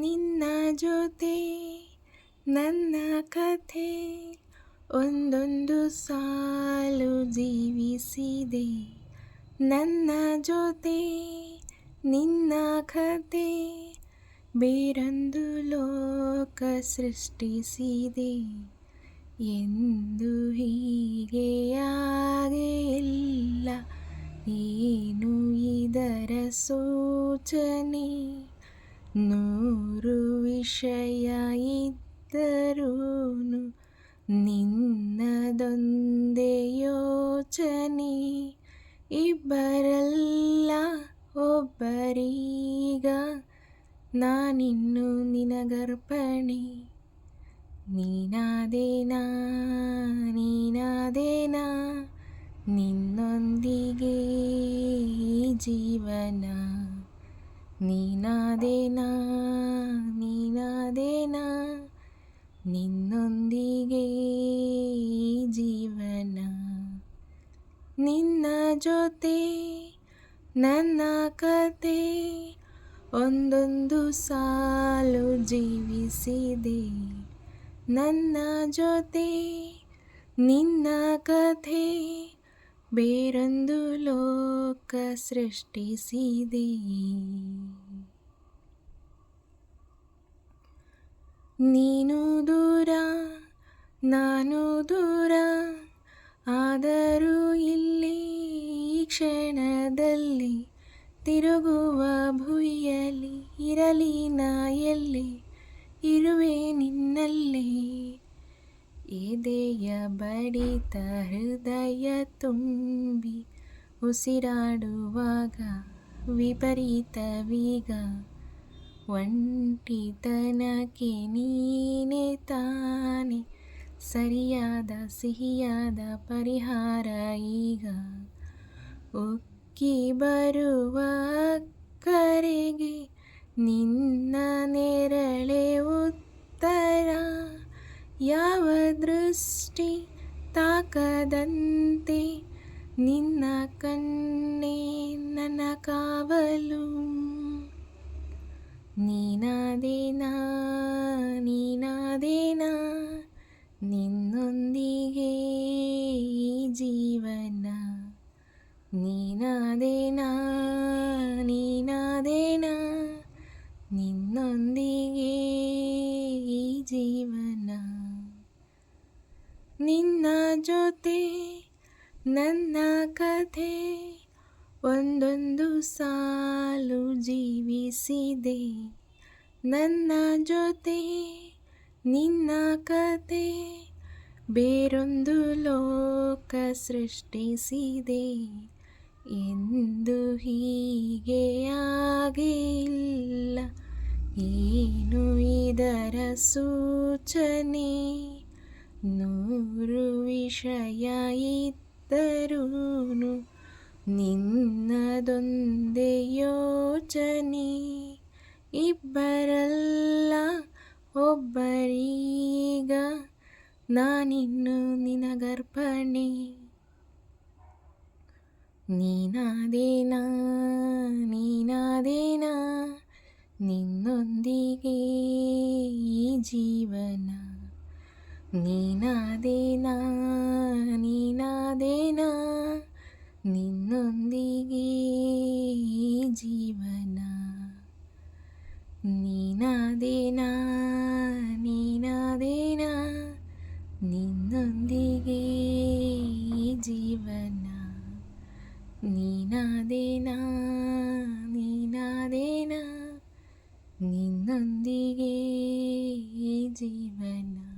ನಿನ್ನ ಜೊತೆ ನನ್ನ ಕಥೆ ಒಂದೊಂದು ಸಾಲು ಜೀವಿಸಿದೆ. ನನ್ನ ಜೊತೆ ನಿನ್ನ ಕಥೆ ಬೇರೊಂದು ಲೋಕ ಸೃಷ್ಟಿಸಿದೆ. ಎಂದು ಹೀಗೆಯಾಗಿಲ್ಲ, ಏನು ಇದರ ಸೂಚನೆ? ನೂರು ವಿಷಯ ಇದ್ದರೂ ನಿನ್ನದೊಂದೇ ಯೋಚನೆ. ಇಬ್ಬರಲ್ಲ ಒಬ್ಬರೀಗ, ನಾನಿನ್ನು ನಿನಗರ್ಪಣೆ. ನೀನಾದೇನಾ ನೀನಾದೇನಾ ನಿನ್ನೊಂದಿಗೆ ಈ ಜೀವನ. ನೀನಾದೇನಾ ನೀನಾದೇನಾ ನಿನ್ನೊಂದಿಗೆ ಈ ಜೀವನ. ನಿನ್ನ ಜೊತೆ ನನ್ನ ಕತೆ ಒಂದೊಂದು ಸಾಲು ಜೀವಿಸಿದೆ. ನನ್ನ ಜೊತೆ ನಿನ್ನ ಕಥೆ ಬೇರೊಂದು ಲೋಕ ಸೃಷ್ಟಿಸಿದೆ. ನೀನು ದೂರ ನಾನು ದೂರ, ಆದರೂ ಇಲ್ಲಿ ಈ ಕ್ಷಣದಲ್ಲಿ ತಿರುಗುವ ಭುವಿಯಲ್ಲಿ ಇರಲಿ ನಾ ಎಲ್ಲಿ, ಇರುವೆ ನಿನ್ನಲ್ಲೇ. ಎದೆಯ ಬಡಿತ ಹೃದಯ ತುಂಬಿ ಉಸಿರಾಡುವಾಗ ವಿಪರೀತವೀಗ. ಒಂಟಿತನಕ್ಕೆ ನೀನೆ ತಾನೆ ಸರಿಯಾದ ಸಿಹಿಯಾದ ಪರಿಹಾರ ಈಗ. ಉಕ್ಕಿ ಬರುವ ಕರೆಗೆ ನಿನ್ನ ನೆರಳೆ ಉತ್ತರ. ಯಾವ ದೃಷ್ಟಿ ತಾಕದಂತೆ ನಿನ್ನ ಕಣ್ಣೇ ನನ್ನ ಕಾವಲು. ನೀನಾದೇನಾ ನೀನಾದೇನಾ ನಿನ್ನೊಂದಿಗೆ ಈ ಜೀವನ. ನೀನಾದೇನಾ ನೀನಾದೇನಾ ನಿನ್ನೊಂದಿಗೆ ಈ ಜೀವನ. ನಿನ್ನ ಜೊತೆ ನನ್ನ ಕಥೆ ಒಂದೊಂದು ಸಾಲು ಜೀವಿಸಿದೆ. ನನ್ನ ಜೊತೆ ನಿನ್ನ ಕಥೆ ಬೇರೊಂದು ಲೋಕ ಸೃಷ್ಟಿಸಿದೆ. ಎಂದು ಹೀಗೆ ಆಗಿಲ್ಲ, ಏನು ಇದರ ಸೂಚನೆ? ನೂರು ವಿಷಯ ಇದ್ದರೂ ನಿನ್ನದೊಂದೇ ಯೋಚನೆ. ಇಬ್ಬರಲ್ಲ ಒಬ್ಬರೀಗ, ನಾನಿನ್ನು ನಿನಗರ್ಪಣೆ. ನೀನಾದೇನಾ ನೀನಾದೇನಾ ನಿನ್ನೊಂದಿಗೆ ಈ ಜೀವನ. ನೀನಾದೇನಾ ನೀನಾದೇನಾ ನಿನ್ನೊಂದಿಗೆ ಈ ಜೀವನ. ನೀನಾದೇನಾ ನೀನಾದೇನಾ ನಿನ್ನೊಂದಿಗೆ ಈ ಜೀವನ. ನೀನಾದೇನಾ ನೀನಾದೇನಾ ನಿನ್ನೊಂದಿಗೆ ಈ ಜೀವನ.